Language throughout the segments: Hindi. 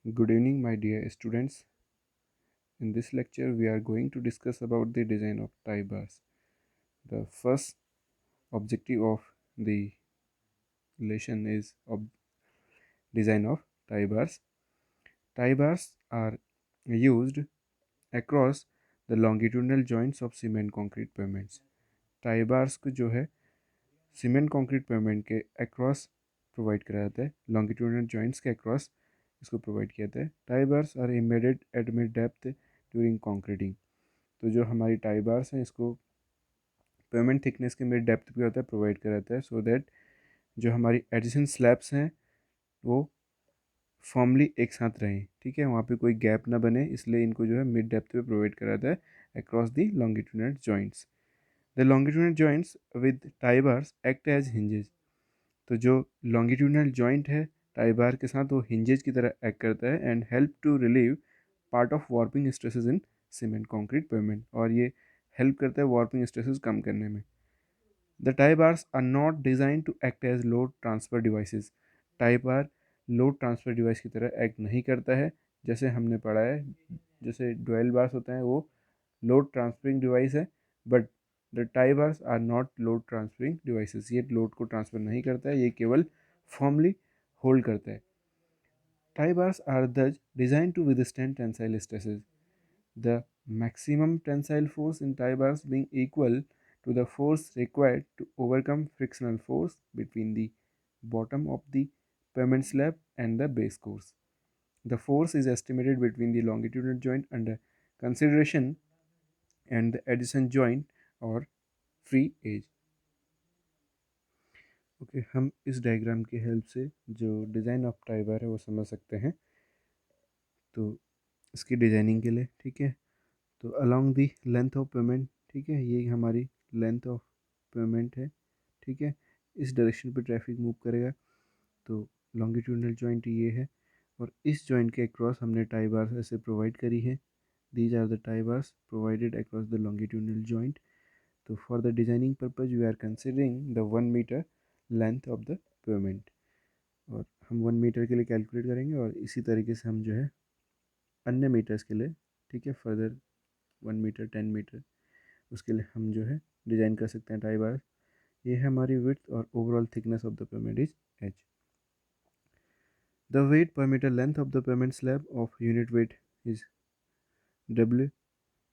Good evening, my dear students. In this lecture, we are going to discuss about the design of tie bars. The first objective of the lesson is design of tie bars. Tie bars are used across the longitudinal joints of cement concrete pavements. Tie bars को जो है सीमेंट कंक्रीट पेवमेंट के अक्रॉस प्रोवाइड करा जाता है, लॉन्गिट्यूडनल जॉइंट्स के अक्रॉस इसको प्रोवाइड किया जाता है. Tie bars are embedded at mid depth during concreting. तो जो हमारी टाई बार्स हैं इसको पेवमेंट थिकनेस के मिड डेप्थ पे होता है प्रोवाइड करा जाता है, सो दैट जो हमारी एडिशन स्लैब्स हैं वो फॉर्मली एक साथ रहें. ठीक है, वहाँ पे कोई गैप ना बने, इसलिए इनको जो है मिड डेप्थ पे प्रोवाइड करा जाता है across the longitudinal joints. The longitudinal joints with tie bars act as hinges. तो जो लॉन्गिट्यूडनल जॉइंट है टाई बार के साथ वो हिंजेज की तरह एक्ट करता है and help to relieve part of warping stresses in cement concrete pavement. और ये हेल्प करता है वार्पिंग स्ट्रेसेस कम करने में. The tie bars are not designed to act as load transfer devices. Tie bar load transfer device की तरह एक्ट नहीं करता है. जैसे हमने पढ़ा है, जैसे डुअल बार्स होते हैं वो लोड ट्रांसफरिंग डिवाइस है, but the tie bars are not load transferring devices. ये लोड को ट्रांसफ़र नहीं करता है, ये केवल फॉर्मली होल्ड करता है. Tie bars are thus designed to withstand tensile stresses. The maximum tensile force in tie bars being equal to the force required to overcome frictional force between the bottom of the pavement slab and the base course. The force is estimated between the longitudinal joint under consideration and the adjacent joint or free edge. Okay हम इस डायग्राम की हेल्प से जो डिज़ाइन ऑफ टाई बार है वो समझ सकते हैं. तो इसकी डिज़ाइनिंग के लिए ठीक है, तो along the length of payment, ठीक है, ये हमारी लेंथ ऑफ पेमेंट है. ठीक है, इस डायरेक्शन पे ट्रैफिक मूव करेगा. तो लॉन्गिट्यूडनल जॉइंट ये है और इस जॉइंट के अक्रॉस हमने टाई बार्स ऐसे प्रोवाइड करी है. These are the tie bars provided across the longitudinal joint. तो for the designing purpose we are considering the 1 metre length of the pavement. और हम 1 मीटर के लिए कैलकुलेट करेंगे और इसी तरीके से हम जो है अन्य मीटर्स के लिए, ठीक है, फर्दर 1 मीटर 10 मीटर उसके लिए हम जो है डिज़ाइन कर सकते हैं टाई बार. ये है हमारी विड्थ और overall thickness of the pavement is H. The weight per metre length of the pavement slab of unit weight is W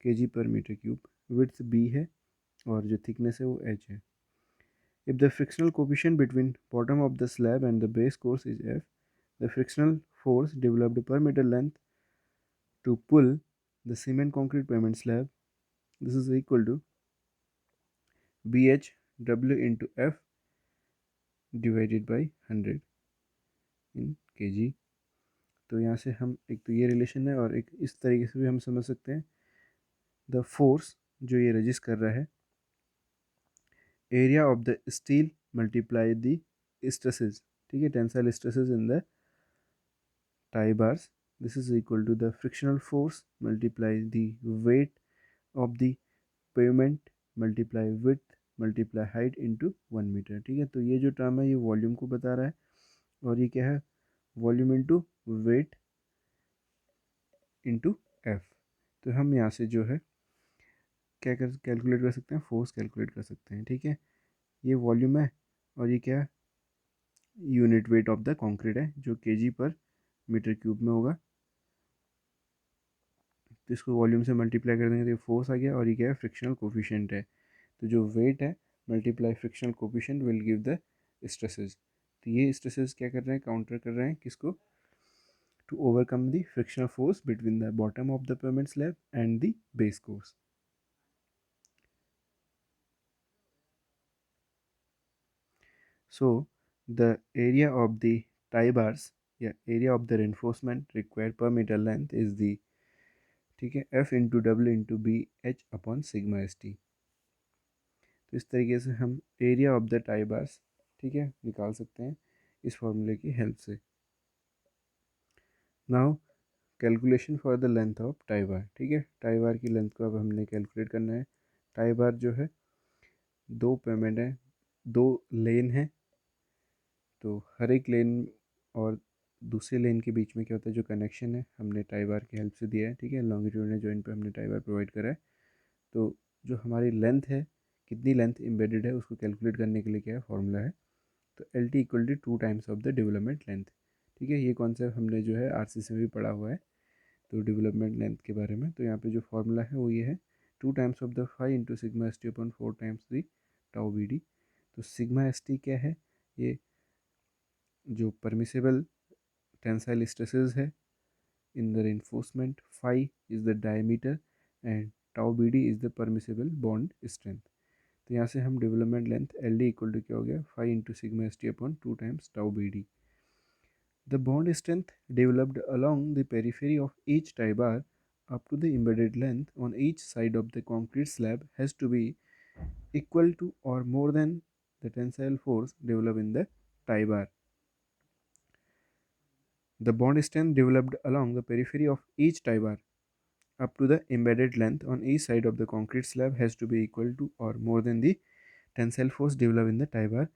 K G पर मीटर क्यूब. विड्थ बी है और जो थिकनेस है वो एच है. If the frictional coefficient between bottom of the slab and the base course is F, the frictional force developed per meter length to pull the cement concrete pavement slab, this is equal to BHW into F divided by 100 in kg. तो यहाँ से हम एक तो ये रिलेशन है और एक इस तरीके से भी हम समझ सकते हैं द फोर्स जो ये रजिस्ट कर रहा है, area of the steel multiply the stresses. ठीक है, tensile stresses in the tie bars, this is equal to the frictional force multiply the weight of the pavement multiply width multiply height into 1 metre. ठीक है, तो ये जो टर्म है ये वॉल्यूम को बता रहा है और ये क्या है, volume into weight into F. तो हम यहाँ से जो है क्या कर कैलकुलेट कर सकते हैं, फोर्स कैलकुलेट कर सकते हैं. ठीक है, ये वॉल्यूम है और ये क्या है, unit weight of the concrete है जो केजी पर मीटर क्यूब में होगा. तो इसको वॉल्यूम से मल्टीप्लाई कर देंगे तो ये फोर्स आ गया और ये क्या है, फ्रिक्शनल कोफिशिएंट है. तो जो वेट है multiply frictional coefficient will give the stresses. तो ये स्ट्रेसेस क्या कर रहे हैं, काउंटर कर रहे हैं किसको, to overcome the frictional force between the bottom of the pavement slab and the base course. So the area of the tie bars या area of the reinforcement required per meter length is the, ठीक है, F into W into B H upon sigma S T. तो इस तरीके से हम area of the tie bars, ठीक है, निकाल सकते हैं इस फॉर्मूले की हेल्प से. Now calculation for the length of tie बार. ठीक है, टाई बार की लेंथ को अब हमने कैलकुलेट करना है. टाई बार जो है दो पेमेंट है, दो लेन है, तो हर एक लेन और दूसरे लेन के बीच में क्या होता है, जो कनेक्शन है हमने टाई बार की हेल्प से दिया है, ठीक है, लॉन्गिट्यूडिनल जॉइंट पे हमने टाई बार प्रोवाइड करा है। तो जो हमारी लेंथ है, कितनी लेंथ एम्बेडेड है, उसको कैलकुलेट करने के लिए क्या है, फॉर्मूला है, तो L T equal to 2 times of the development length. ठीक है, ये कॉन्सेप्ट हमने जो है आरसीसी में भी पढ़ा हुआ है, तो डेवलपमेंट लेंथ के बारे में। तो यहाँ पे जो फॉर्मूला है वो ये है, 2 times of the phi into sigma S T upon 4 times the tau B D. तो सिग्मा एस टी क्या है, ये जो परमिसेबल टेंसाइल स्ट्रेसेस है in the reinforcement, phi is the diameter and tau bd is the permissible bond strength। तो यहाँ से हम development length L D equal to क्या हो गया, 5 × σ st upon 2 times tau B D. The bond strength developed along the periphery of each tie bar up to the embedded length on each side of the concrete slab has to be equal to or more than the tensile force developed in the tie bar। The bond strength developed along the periphery of each tie bar up to the embedded length on each side of the concrete slab has to be equal to or more than the tensile force developed in the tie bar।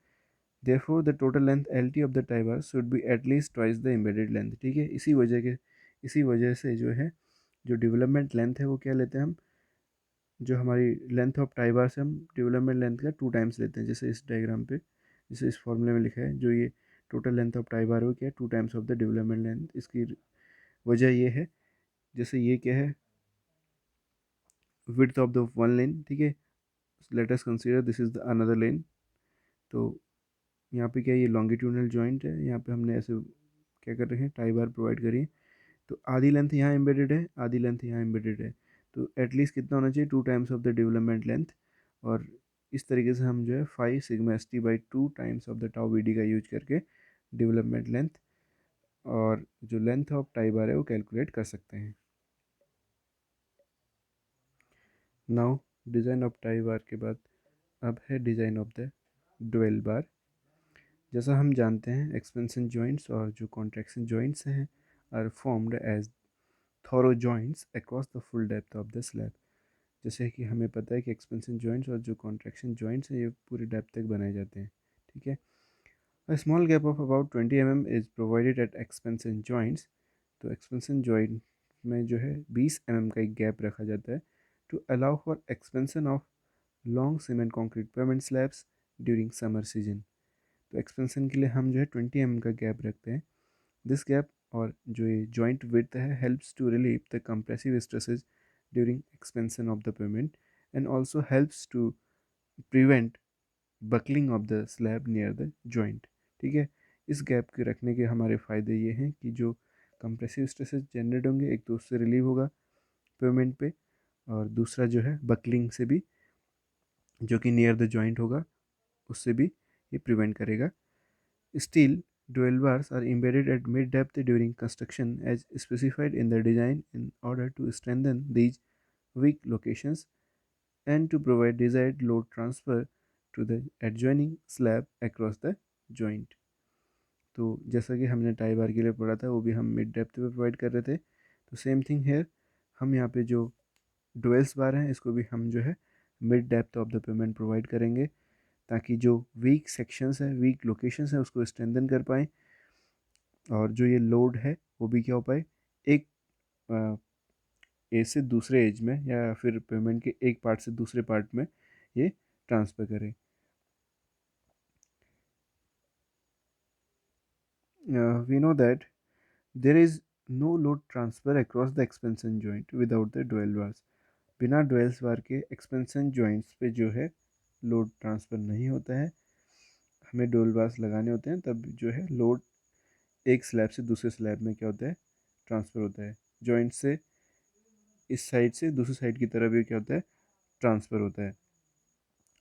Therefore, the total length LT of the tie bar should be at least twice the embedded length। ठीक है, इसी वजह से जो है, जो डेवलपमेंट लेंथ है वो क्या लेते हैं हम, जो हमारी लेंथ ऑफ टाई बार से हम डेवलपमेंट लेंथ का 2 टाइम्स लेते हैं। जैसे इस डायग्राम पे, जैसे इस फॉर्मूले में लिखा है, जो ये टोटल लेंथ ऑफ टाई बार है वो क्या है, 2 times of the development length. इसकी वजह ये है, जैसे ये क्या है, width of the one lane, ठीक है, let us consider this is the another lane। तो यहाँ पे क्या है, ये लॉन्गिट्यूडनल जॉइंट है, यहाँ पे हमने ऐसे क्या कर रहे हैं, टाई बार प्रोवाइड करी है। तो आधी लेंथ यहाँ एम्बेडेड है, आधी लेंथ यहाँ एम्बेडेड है, तो एटलीस्ट कितना होना चाहिए, 2 times of the development length. और इस तरीके से हम जो है 5 σ st/2 times of the tau B D का यूज करके डेवलपमेंट लेंथ और जो लेंथ ऑफ टाई बार है वो कैलकुलेट कर सकते हैं। Now design of tie bar के बाद अब है design of the dowel bar. जैसा हम जानते हैं, एक्सपेंशन जॉइंट्स और जो कॉन्ट्रैक्शन जॉइंट्स हैं are formed as thorough joints across the full depth of the slab. जैसे कि हमें पता है कि एक्सपेंशन जॉइंट्स और जो कॉन्ट्रैक्शन जॉइंट्स हैं ये पूरी डेप्थ तक बनाए जाते हैं। ठीक है, a small gap of about 20 mm is provided eight expansion joints. तो एक्सपेंशन जॉइंट में जो है 20 mm का एक गैप रखा जाता है to allow for expansion of long cement concrete pavement slabs during summer season. तो एक्सपेंशन के लिए हम जो है 20 mm का गैप रखते हैं। दिस गैप और जो ये जॉइंट विड्थ है helps to relieve the compressive stresses during expansion of the pavement and also helps to prevent buckling of the slab near the joint. ठीक है, इस गैप के रखने के हमारे फ़ायदे ये हैं कि जो कंप्रेसिव स्ट्रेसेस जनरेट होंगे, एक तो उससे रिलीव होगा पेमेंट पे, और दूसरा जो है बकलिंग से भी, जो कि नियर द जॉइंट होगा, उससे भी ये प्रिवेंट करेगा। Steel dwell bars are embedded at mid depth during construction as specified in the design in order to strengthen these weak locations and to provide desired load transfer to the adjoining slab across the joint। तो जैसा कि हमने टाई बार के लिए पढ़ा था, वो भी हम मिड डेप्थ पे प्रोवाइड कर रहे थे, तो सेम थिंग हेयर, हम यहाँ पे जो डुएल्स बार हैं इसको भी हम जो है mid depth of the payment provide करेंगे, ताकि जो वीक सेक्शंस हैं, वीक लोकेशंस हैं, उसको स्ट्रेंथन कर पाएँ, और जो ये लोड है वो भी क्या हो पाए, एक एज से दूसरे एज में या फिर पेमेंट के एक पार्ट से दूसरे पार्ट में ये ट्रांसफ़र करें। We know that there is no load transfer across the expansion joint without the dowel bars. बिना डुअल्स बार के एक्सपेंशन जॉइंट्स पे जो है लोड ट्रांसफ़र नहीं होता है, हमें डुअल बार्स लगाने होते हैं, तब जो है लोड एक स्लैब से दूसरे स्लैब में क्या होता है, ट्रांसफ़र होता है। जॉइंट से इस साइड से दूसरी साइड की तरफ ये क्या होता है, ट्रांसफ़र होता है।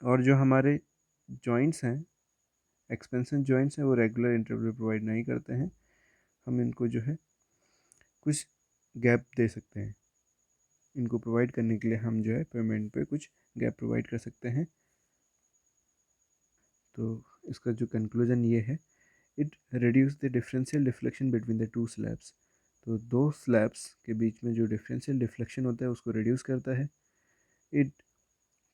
और जो हमारे जॉइंट्स हैं, एक्सपेंशन जॉइंट्स हैं, वो रेगुलर इंटरवल प्रोवाइड नहीं करते हैं, हम इनको जो है कुछ गैप दे सकते हैं। इनको प्रोवाइड करने के लिए हम जो है पेमेंट पे कुछ गैप प्रोवाइड कर सकते हैं। तो इसका जो कंक्लूजन ये है, it reduce the differential deflection between the two slabs. तो दो स्लैब्स के बीच में जो डिफरेंशियल डिफ्लेक्शन होता है उसको रिड्यूस करता है। It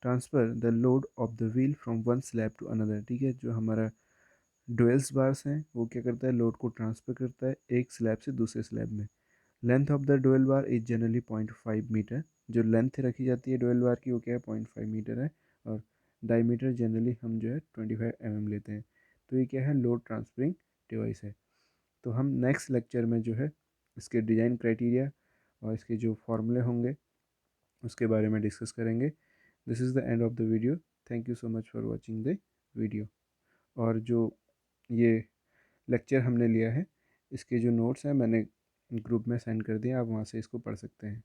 transfer the load of the wheel from one slab to another. ठीक है, जो हमारा डुअल्स बार्स हैं वो क्या करता है, लोड को ट्रांसफ़र करता है एक स्लैब से दूसरे स्लैब में। Length of the dowel bar is generally 0.5 metre. जो लेंथ रखी जाती है डुअल बार की वो क्या है, 0.5 मीटर है। और डायमीटर जनरली हम जो है 25 mm लेते हैं। तो ये क्या है, लोड ट्रांसफरिंग डिवाइस है। तो हम नेक्स्ट लेक्चर में जो है इसके डिज़ाइन क्राइटेरिया और इसके जो फॉर्मूले होंगे उसके बारे में डिस्कस करेंगे। This is the end of the video. Thank you so much for watching the video. और जो ये लेक्चर हमने लिया है इसके जो नोट्स हैं मैंने ग्रुप में सेंड कर दिए, आप वहाँ से इसको पढ़ सकते हैं।